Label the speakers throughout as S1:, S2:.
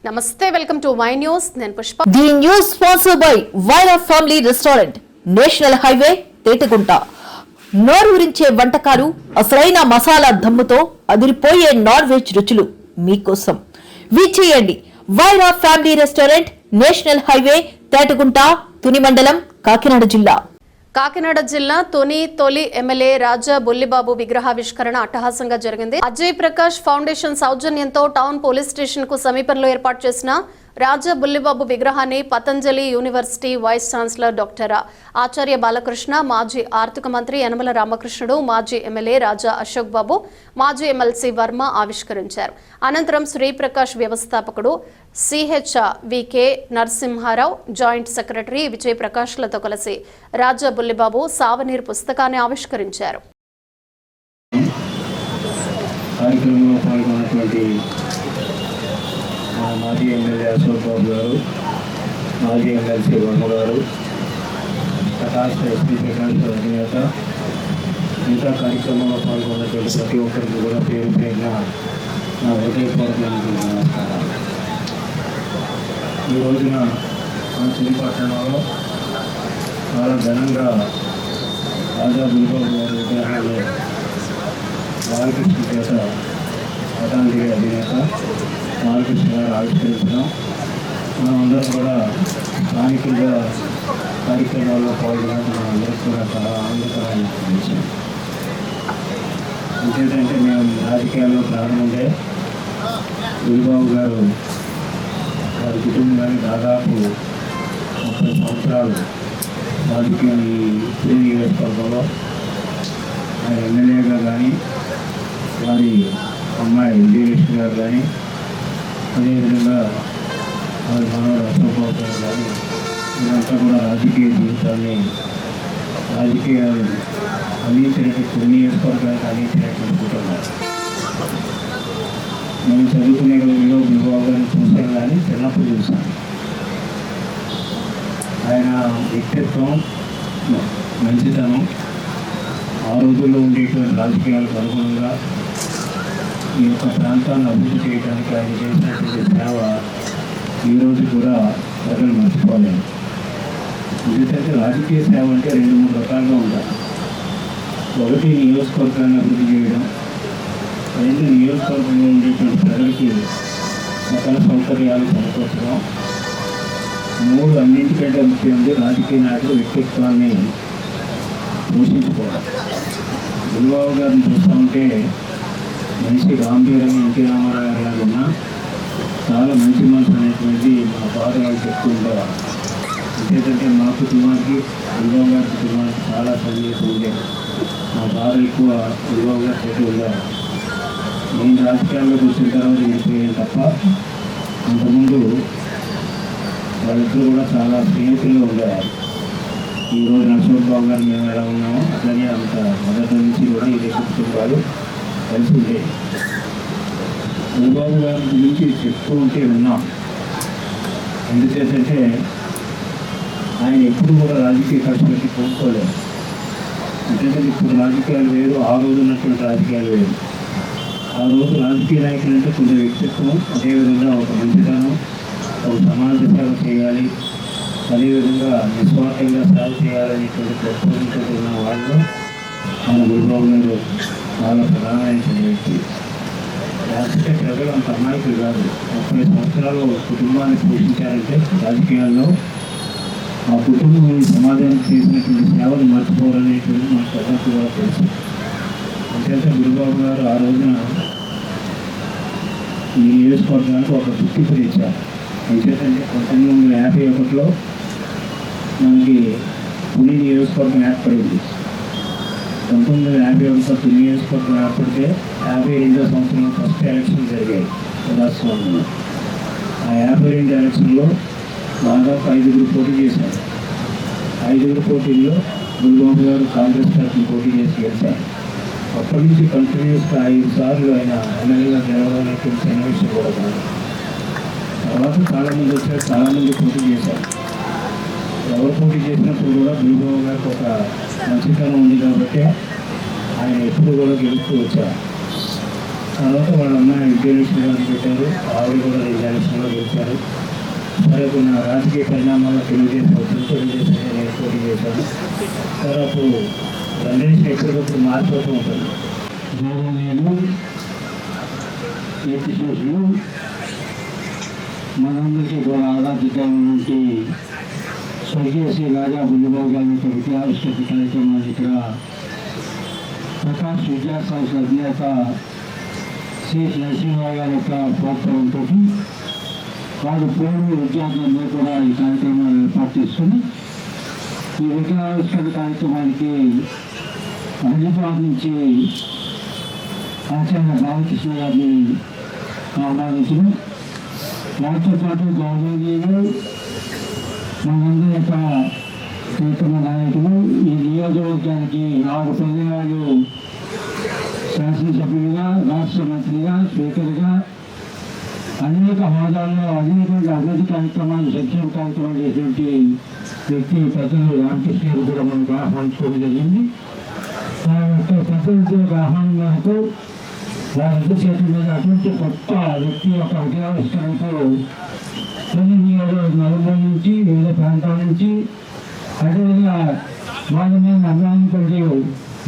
S1: నమస్తే, welcome to Y news. నేను Pushpa.
S2: The news sponsored by Vaira family restaurant, national highway, Tetagunta. నోరూరించే వంటకాలు, అసలైన మసాలా దమ్ముతో అదిరిపోయే నాన్ వెజ్ రుచులు మీకోసం. విచ్చేయండి Vaira family restaurant, national highway, Tetagunta, Tuni మండలం, కాకినాడ జిల్లా.
S1: కాకినాడ జిల్లా తుని తొలి ఎమ్మెల్యే రాజా బుల్లిబాబు విగ్రహావిష్కరణ అట్టహాసంగా జరిగింది. అజయ్ ప్రకాష్ ఫౌండేషన్ సౌజన్యంతో టౌన్ పోలీస్ స్టేషన్ కు సమీపంలో ఏర్పాటు చేసిన రాజా బుల్లిబాబు విగ్రహాన్ని Patanjali university vice chancellor doctor Acharya Balakrishna, మాజీ ఆర్థిక మంత్రి యనమల రామకృష్ణుడు, మాజీ ఎమ్మెల్యే రాజా అశోక్ బాబు, మాజీ ఎమ్మెల్సీ వర్మ ఆవిష్కరించారు. అనంతరం శ్రీప్రకాష్ వ్యవస్థాపకుడు CHVK Narasimharao, joint secretary Vijay ప్రకాష్లతో కలిసి రాజా బుల్లిబాబు సావనీర్ పుస్తకాన్ని ఆవిష్కరించారు.
S3: మాజీ ఎమ్మెల్యే అశోక్ బాబు గారు, మాజీ ఎమ్మెల్సీ వర్మ గారు, ప్రకాష్ శ్రీప్రకాష్ అధినేత, మిగతా కార్యక్రమంలో పాల్గొన్నటువంటి ప్రతి ఒక్కరికి కూడా పేరు పేరున నా హృదయపూర్వకమైన నమస్కారాలు. ఈ రోజున మన శ్రీపట్టణంలో చాలా ఘనంగా రాజా బుల్లిబాబు గారి విగ్రహాన్ని బాలకృష్ణ చేత పతంజలి అధినేత బాలకృష్ణ గారు ఆవిష్కరించడం, మనం అందరం కూడా స్థానికంగా కార్యక్రమాల్లో పాల్గొనడం మనందరికీ కూడా చాలా ఆనందకరమైన విషయం. ఇంకేంటంటే మేము రాజకీయాల్లో ప్రారంభంగా బుల్లిబాబు గారు వారి కుటుంబాన్ని దాదాపు 30 సంవత్సరాలు రాజకీయ ఈ నియోజకవర్గంలో ఆయన ఎమ్మెల్యేగా కానీ, వారి అమ్మాయి విజయలక్ష్మి గారు కానీ, అదేవిధంగా వారి మనవడు అశోక్ బాబు గారు కానీ, ఇదంతా కూడా రాజకీయ జీవితాన్ని రాజకీయాలు అందించినటువంటి కొన్ని నియోజకవర్గానికి అందించినటువంటి కుటుంబం. నేను చదువుకునే రోజుల్లో బుల్లిబాబు గారిని చూశాను, కానీ చిన్నప్పుడు చూశాను. ఆయన వ్యక్తిత్వం, మంచితనం, ఆ రోజుల్లో ఉండేటువంటి రాజకీయాలకు అనుగుణంగా ఈ యొక్క ప్రాంతాన్ని అభివృద్ధి చేయడానికి ఆయన చేసినటువంటి సేవ ఈరోజు కూడా ప్రజలు మర్చిపోలేరు. ఎందుకంటే రాజకీయ సేవ అంటే 2-3 రకాలుగా ఉంటాయి. ఒకటి నియోజకవర్గాన్ని అభివృద్ధి చేయడం, 2 నియోజకవర్గంలో ఉండేటువంటి ప్రజలకి సకల సౌకర్యాలు సమకూర్చడం, 3 అన్నింటికంటే ముఖ్యమైనది రాజకీయ నాయకుల వ్యక్తిత్వాన్ని పోషించుకోవడం. బుల్లిబాబు గారిని చూస్తూ ఉంటే మనిషి గాంభీరంగా ఎన్టీ రామారావు గారు లాగా ఉన్నా చాలా మంచి మనసు అనేటువంటి మా ఫాదర్ వాళ్ళు చెప్తూ ఉండేవారు. ఎందుకంటే మా కుటుంబానికి బుల్లిబాబు గారి కుటుంబానికి చాలా సన్నిహితం ఉండేది. మా ఫాదర్ ఎక్కువ బుల్లిబాబు గారు చెట్టు ఉండేవారు. నేను రాజకీయాల్లో కూర్చున్న తర్వాత వెళ్ళిపోయాను తప్ప అంతకుముందు వాళ్ళిద్దరూ కూడా చాలా స్నేహితుల్లో ఉండేవారు. ఈరోజు అశోక్ బాబు గారు మేము ఎలా ఉన్నామో అట్లనే అంత మొదటి నుంచి కూడా ఈ రెండు కుటుంబాలు కలిసి ఉండేవి. బుల్లిబాబు గారి గురించి చెప్తూ ఉంటే విన్నాం. ఎందుచేతంటే ఆయన ఎప్పుడు కూడా రాజకీయ కక్షలకి కోరుకోలేదు. ఎందుకంటే ఇప్పుడు రాజకీయాలు వేరు, ఆ రోజు ఉన్నటువంటి రాజకీయాలు వేరు. ఆ రోజు రాజకీయ నాయకులు అంటే కొంచెం వ్యక్తిత్వం, అదేవిధంగా ఒక మంచితనం, ఒక సమాజ సేవ చేయాలి, అదేవిధంగా నిస్వార్థంగా సేవ చేయాలనేటువంటి ప్రతిపాదనతో ఉన్న వాళ్ళు మన బుల్లిబాబు గారు చాలా ప్రధానమైన వ్యక్తి. లేకపోతే ప్రజలు అంత అమాయకులు కాదు. 30 సంవత్సరాలు కుటుంబాన్ని పోషించారంటే రాజకీయాల్లో ఆ కుటుంబం సమాజానికి చేసినటువంటి సేవలు మర్చిపోవాలనేటువంటి మన ప్రజలకు కూడా తెలుసు. అంతేతే బుల్లిబాబు గారు ఆ రోజున ఈ నియోజకవర్గానికి ఒక గుర్తింపు తెచ్చారు. ఎంచేతంటే 1951లో మనకి తుని నియోజకవర్గం ఏర్పడింది. 1951లో తుని నియోజకవర్గం ఏర్పడితే 52వ సంవత్సరంలో ఫస్ట్ ఎలక్షన్ జరిగాయి ప్రజాస్వామ్యంలో. ఆ 52 ఎలక్షన్లో దాదాపు 5గురు పోటీ చేశారు. 5గురు పోటీల్లో బుల్లిబాబు గారు కాంగ్రెస్ పార్టీ పోటీ చేసి గెలిచారు. అప్పటి నుంచి కంటిన్యూస్గా 5 సార్లు ఆయన ఎమ్మెల్యేగా గెలవాలనేటువంటి విషయం కూడా కాదు. తర్వాత చాలామంది వచ్చారు, చాలామంది పోటీ చేశారు. ఎవరు పోటీ చేసినప్పుడు కూడా బుల్లిబాబు గారికి ఒక మంచితనం ఉంది కాబట్టి ఆయన ఎప్పుడు కూడా గెలుస్తూ వచ్చారు. తర్వాత వాళ్ళ అమ్మాయి విజయలక్ష్మి గారిని పెట్టారు. ఆవిడ కూడా 2 ఎలక్షన్లో గెలిచారు. మరి కొన్ని రాజకీయ పరిణామాల్లో తెలుగుదేశం నేను పోటీ చేశాను. సార్ అప్పుడు గణేష్ ఎక్కడికప్పుడు మారిపోతూ ఉంటుంది. గౌరవనీయులు శిశువులు మనందరికీ కూడా ఆరాధించినటువంటి స్వర్గీయ శ్రీ రాజా బుల్లిబాబు గారి యొక్క విద్యావిష్కృతి కార్యక్రమాన్ని ఇక్కడ ప్రకాష్ విద్యా సంస్థ అధినేత శ్రీ నరసింహరావు గారి యొక్క ప్రోత్సాహంతో వారు పూర్వ విద్యార్థులందరూ కూడా ఈ కార్యక్రమాన్ని ఏర్పాటు చేస్తుంది. ఈ విద్యావిష్కరణ కార్యక్రమానికి హైదరాబాద్ నుంచి ఆచార్య బాలకృష్ణ గారిని ఆహ్వానించడం, వారితో పాటు గౌరవనీయులు మనందరి యొక్క ప్రీతమ నాయకులు, ఈ నియోజకవర్గానికి 6 పర్యాయాలు శాసనసభ్యులుగా, రాష్ట్ర మంత్రిగా, స్పీకర్గా అనేక హోదాల్లో అనేక అభివృద్ధి కార్యక్రమాలు, సంక్షేమ కార్యక్రమాలు చేసినటువంటి వ్యక్తి పెద్దలు రామకృష్ణ గారు కూడా మనకు ఆహ్వానించుకోవడం జరిగింది. వారి యొక్క పెద్దలతో ఆహ్వానం మేరకు వారి చేతి మీద అటువంటి గొప్ప వ్యక్తి యొక్క విద్యావిష్కరణతో కొన్ని నియోజకవర్గ నలుమూల నుంచి, వివిధ ప్రాంతాల నుంచి, అదేవిధంగా వారి మీద అభిమానించే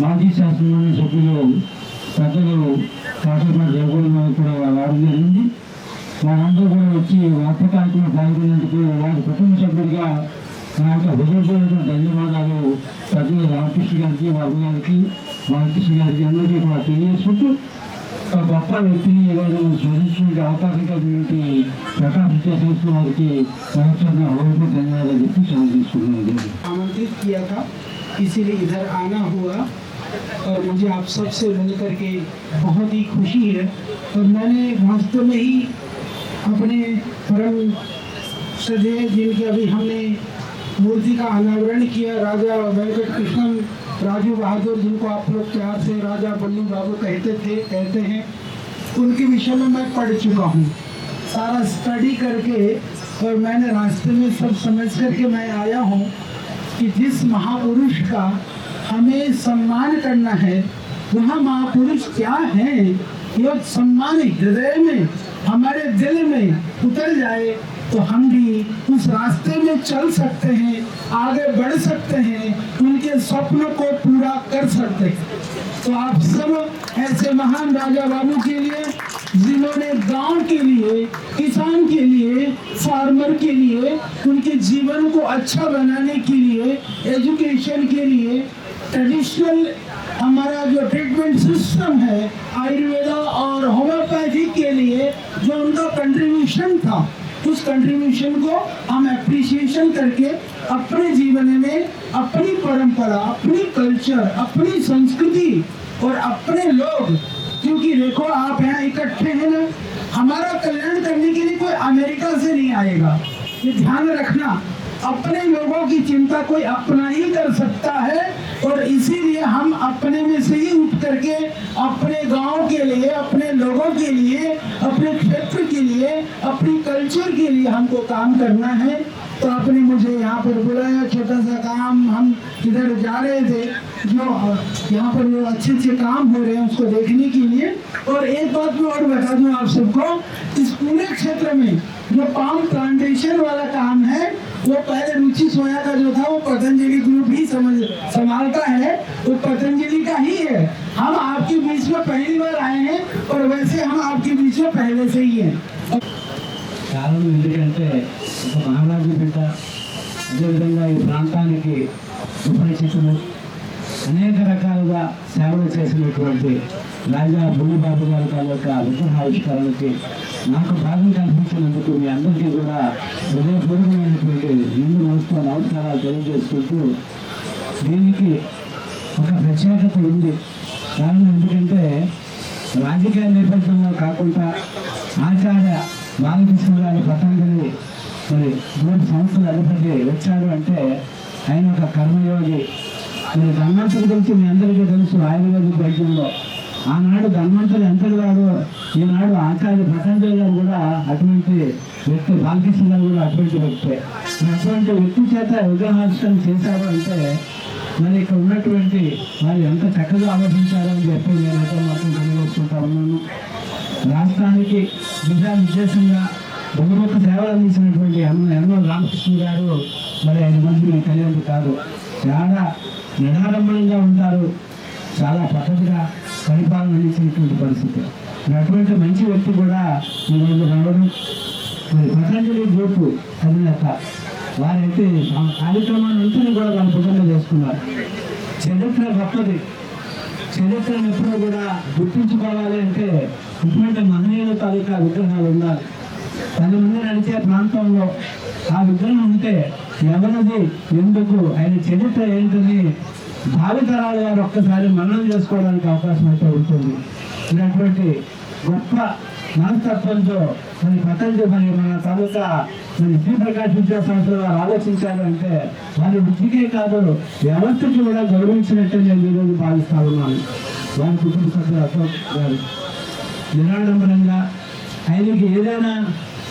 S3: మాజీ శాసనమండలి సభ్యులు పెద్దలు కాసేపటి జగన్ కూడా రావడం జరిగింది. వారందరూ కూడా వచ్చి వార్త కార్యక్రమం పాల్గొనేందుకు వారి కుటుంబ సభ్యుడిగా నా యొక్క హృదయపూర్వక ధన్యవాదాలు పెద్దలు రామకృష్ణ గారికి, బాబు గారికి, బాలకృష్ణ గారికి అందరికీ కూడా తెలియజేసుకుంటూ ఒక గొప్ప వ్యక్తిని ఈరోజు స్మరించుకునే అవకాశం కలిగినటువంటి ప్రకాశ్ విద్యా సంస్థ వారికి హృదయపూర్వక ధన్యవాదాలు చెప్పి సెలవు తీసుకున్నాను.
S4: आमंत्रित किया था, इसीलिए इधर आना हुआ और मुझे आप सबसे मिल करके बहुत ही खुशी है। और मैंने वास्तव में ही अपने परम श्रद्धेय जिनके अभी हमने मूर्ति का अनावरण किया, राजा वेंकट कृष्णन राजू बहादुर, जिनको आप लोग प्यार से राजा बल्लू बाबू कहते हैं, उनके विषय में मैं पढ़ चुका हूँ सारा स्टडी करके। और मैंने रास्ते में सब समझ करके मैं आया हूँ कि जिस महापुरुष का हमें सम्मान करना है, वह महापुरुष क्या है, ये सम्मान हृदय में, हमारे दिल में उतर जाए तो हम भी उस रास्ते में चल सकते हैं, आगे बढ़ सकते हैं, उनके स्वप्न को पूरा कर सकते हैं। तो आप सब ऐसे महान राजा बाबू के लिए, जिन्होंने गांव के लिए, किसान के लिए, फार्मर के लिए, उनके जीवन को अच्छा बनाने के लिए, एजुकेशन के लिए, ट्रेडिशनल हमारा जो ट्रीटमेंट सिस्टम है आयुर्वेदा और होम्योपैथी के लिए जो उनका कंट्रीब्यूशन था, उस कंट्रीब्यूशन को हम अप्रिसिएशन करके अपने जीवन में अपनी परंपरा, अपनी कल्चर, अपनी संस्कृति और अपने लोग, क्योंकि देखो आप यहाँ इकट्ठे हैं ना, हमारा कल्याण करने के लिए कोई अमेरिका से नहीं आएगा, ये ध्यान रखना। अपने लोगों की चिंता कोई अपना ही कर सकता है। और इसीलिए हम अपने में से ही उठ करके अपने गांव के लिए, अपने लोगों के लिए, अपने क्षेत्र के लिए, अपनी कल्चर के लिए हमको काम करना है। तो आपने मुझे यहाँ पर बुलाया, छोटा सा काम, हम इधर जा रहे थे, जो यहाँ पर जो अच्छे अच्छे काम हो रहे हैं उसको देखने के लिए। और एक बात मैं और बता दूँ आप सबको, इस पूरे क्षेत्र में जो पाम प्लांटेशन वाला काम है, वो पहले रुचि सोया का जो था वो पतंजलि ग्रुप ही संभालता है, वो पतंजलि का ही है। हम आपके बीच में पहली बार आए हैं और वैसे हम आपके बीच में पहले से ही हैं।
S3: కారణం ఎందుకంటే ఒక మహారాజు బిడ్డ, అదేవిధంగా ఈ ప్రాంతానికి సుపరిచితులు, అనేక రకాలుగా సేవలు చేసినటువంటి రాజా బుల్లిబాబు గారి తాలూకా విగ్రహావిష్కరణకి నాకు భాగం కల్పించినందుకు మీ అందరికీ కూడా హృదయపూర్వకమైనటువంటి నిండు నమస్కారాలు తెలియజేసుకుంటూ, దీనికి ఒక ప్రత్యేకత ఉంది. కారణం ఎందుకంటే రాజకీయ నేపథ్యంలో కాకుండా ఆచార్య బాలకృష్ణ గారి పతంజలి మరి 3 సంవత్సరాల అధిపతి వచ్చాడు అంటే ఆయన ఒక కర్మయోగి. మరి ధన్వంతరి గురించి మీ అందరికీ తెలుసు, ఆయుర్వేదిక వైద్యంలో ఆనాడు ధన్వంతరి ఎంతటి వాడు, ఈనాడు ఆచార్య పతంజలి గారు కూడా అటువంటి వ్యక్తి, బాలకృష్ణ గారు కూడా అటువంటి వ్యక్తి. అటువంటి వ్యక్తి చేత విగ్రహావిష్కరణ చేశారు అంటే మరి ఇక్కడ ఉన్నటువంటి వారు ఎంత చక్కగా ఆలోచించారో అని చెప్పి నేనైతే మాత్రం తెలియజేసుకుంటా ఉన్నాను. రాష్ట్రానికి దిశానిర్దేశంగా
S4: బహుముఖ సేవలు అందించినటువంటి యనమల రామకృష్ణ గారు మరి ఆయన మంది మీకు తెలియదు కాదు. చాలా నిరాడంబరంగా ఉంటారు, చాలా పద్ధతిగా పరిపాలన అందించినటువంటి పరిస్థితి. అటువంటి మంచి వ్యక్తి కూడా ఈరోజు రావడం, మరి పతంజలి గ్రూప్ అధినేత వారైతే ఆ కార్యక్రమాన్ని కూడా వాళ్ళ కుటుంబం చేసుకున్నారు. చరిత్ర గొప్పది, చరిత్రను ఎప్పుడూ కూడా గుర్తుంచుకోవాలి అంటే ఇటువంటి మహనీయుల తాలూకా విగ్రహాలు ఉండాలి. 10 మంది నడిచే ప్రాంతంలో ఆ విగ్రహం ఉంటే ఎవరిది, ఎందుకు, ఆయన చరిత్ర ఏంటని భావితరాల వారు ఒక్కసారి మననం చేసుకోవడానికి అవకాశం అయితే ఉంటుంది. ఇటువంటి గొప్ప మనస్తత్వంతో మరి పతంజలి మరి మన తాలూకా మరి శ్రీప్రకాష్ విద్యా సంస్థలు వారు ఆలోచించారు అంటే వారి బుద్ధికే కాదు వ్యవస్థకి కూడా గౌరవించినట్టు నేను ఈరోజు భావిస్తా ఉన్నాను. వారి కుటుంబ సభ్యులు అశోక్ గారు నిరాడంబరంగా ఆయనకి ఏదైనా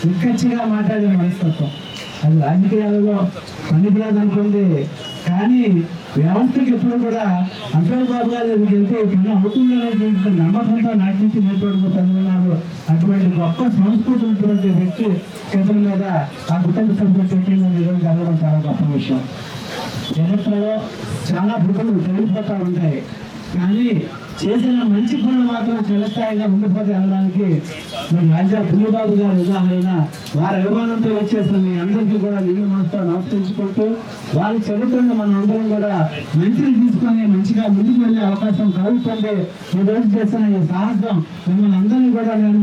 S4: నిక్కచ్చిగా మాట్లాడే మనస్తత్వం, అది రాజకీయాలలో పనికిరాదనుకోండి, కానీ వ్యవస్థకి ఎప్పుడు కూడా అశోక్ బాబు గారు వెళ్తే పని అవుతుందనేటువంటి నమ్మకంతో నాటి నుంచి నేర్పడుతున్నారు. అటువంటి గొప్ప సంస్కృతి ఉన్నటువంటి వ్యక్తి చేతుల మీద ఆ కుటుంబ సభ్యులు చెప్పిందని ఈరోజు జరగడం చాలా గొప్ప విషయం. చరిత్రలో చాలా బుద్ధులు తెలిసిపోతూ ఉంటాయి, కానీ చేసిన మంచి పనులు మాత్రం చిరస్థాయిగా ఉండిపోతే అనడానికి మరి రాజా బుల్లిబాబు గారు ఉదాహరణ. వారి అభిమానంతో వచ్చేసిన మీ అందరికీ కూడా నిండు మనసుతో నమస్కరించుకుంటూ వారి చరిత్రను మనం అందరం కూడా మంచిని తీసుకొని మంచిగా ముందుకు వెళ్ళే అవకాశం కలుగుతుంది. ఈ రోజు చేసిన ఈ సాహసం మిమ్మల్ని అందరినీ కూడా నేను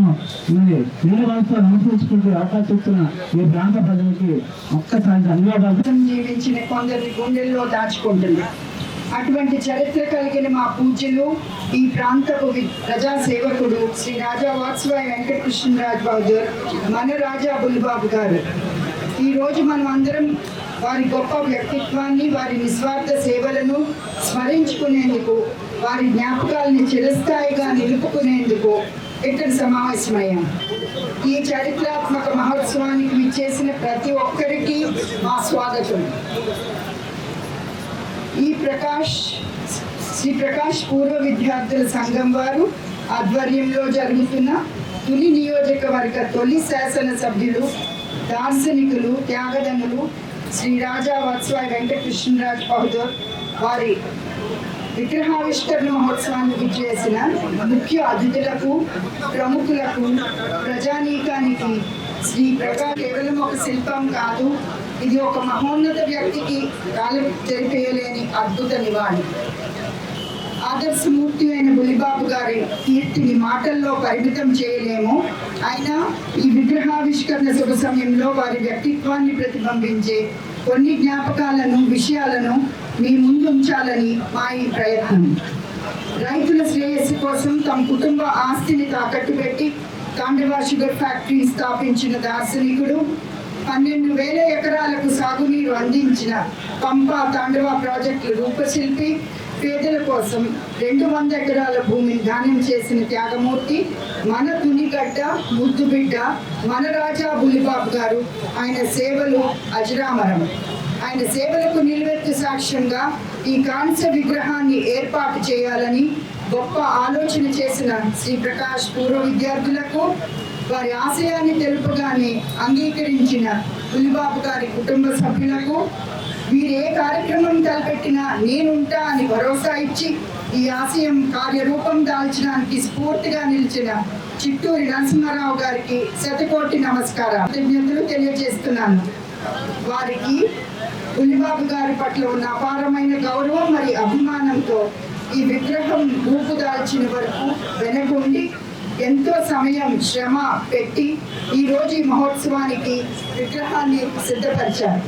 S4: మరి నిండు మనసుతో నమస్కరించుకుంటూ అవకాశం ఇచ్చిన ఈ ప్రాంత ప్రజలకి ఒక్కసారి ధన్యవాదాలు.
S5: జీవించిన కొందరి గుండెల్లో దాచుకుంటుంది. అటువంటి చరిత్ర కలిగిన మా పూజ్యులు, ఈ ప్రాంతపు ప్రజా సేవకుడు శ్రీ రాజా వాత్స్వాయి వెంకటకృష్ణరాజు బహదూర్, మన రాజా బుల్లిబాబు గారు. ఈరోజు మనం అందరం వారి గొప్ప వ్యక్తిత్వాన్ని, వారి నిస్వార్థ సేవలను స్మరించుకునేందుకు, వారి జ్ఞాపకాలని చిరస్థాయిగా నిలుపుకునేందుకు ఇక్కడ సమావేశమయ్యాం. ఈ చరిత్రాత్మక మహోత్సవానికి విచ్చేసిన ప్రతి ఒక్కరికి మా స్వాగతం. శ్రీ ప్రకాష్ పూర్వ విద్యార్థుల సంఘం వారు ఆధ్వర్యంలో జరుగుతున్న తుని నియోజకవర్గ తొలి శాసన సభ్యులు, దార్శనికులు, త్యాగదనులు శ్రీ రాజా వాత్స్వాయి వెంకటకృష్ణరాజు బహదూర్ వారి విగ్రహావిష్కరణ మహోత్సవానికి చేసిన ముఖ్య అతిథులకు, ప్రముఖులకు, ప్రజానీకానికి శ్రీ ప్రకాష్ కేవలం ఒక శిల్పం కాదు, ఇది ఒక మహోన్నత వ్యక్తికి కాలం తెలిపేయలేని అద్భుత నివాళి. ఆదర్శమూర్తి అయిన బుల్లిబాబు గారి కీర్తిని మాటల్లో పరిమితం చేయలేము. అయినా ఈ విగ్రహావిష్కరణ శుభ సమయంలో వారి వ్యక్తిత్వాన్ని ప్రతిబింబించే కొన్ని జ్ఞాపకాలను, విషయాలను మీ ముందు ఉంచాలని మా ఈ ప్రయత్నం. రైతుల శ్రేయస్సు కోసం తమ కుటుంబ ఆస్తిని తాకట్టు పెట్టి కాండవా షుగర్ ఫ్యాక్టరీ స్థాపించిన దార్శనికుడు, 12,000 ఎకరాలకు సాగునీరు అందించిన పంపా తాండవా ప్రాజెక్టుల రూపశిల్పి, పేదల కోసం 200 ఎకరాల భూమిని దానం చేసిన త్యాగమూర్తి, మన తునిగడ్డ ముద్దు బిడ్డ మన రాజా బుల్లిబాబు గారు. ఆయన సేవలు అజరామరం. ఆయన సేవలకు నిలువెత్తు సాక్ష్యంగా ఈ కాంస్య విగ్రహాన్ని ఏర్పాటు చేయాలని గొప్ప ఆలోచన చేసిన శ్రీ ప్రకాష్ పూర్వ విద్యార్థులకు, వారి ఆశయాన్ని తెలుపుగానే అంగీకరించిన బుల్లిబాబు గారి కుటుంబ సభ్యులకు, వీరు ఏ కార్యక్రమం తలపెట్టినా నేనుంటా అని భరోసా ఇచ్చి ఈ ఆశయం కార్యరూపం దాల్చడానికి స్ఫూర్తిగా నిలిచిన చిట్టూరి నరసింహారావు గారికి శతకోటి నమస్కారాలు, కృతజ్ఞతలు తెలియజేస్తున్నాను. వారికి బుల్లిబాబు గారి పట్ల ఉన్న అపారమైన గౌరవం మరియు అభిమానంతో ఈ విగ్రహం రూపుదాల్చిన వరకు వెనకుండి ఎంతో సమయం, శ్రమ పెట్టి ఈరోజు ఈ మహోత్సవానికి విగ్రహాన్ని సిద్ధపరిచారు.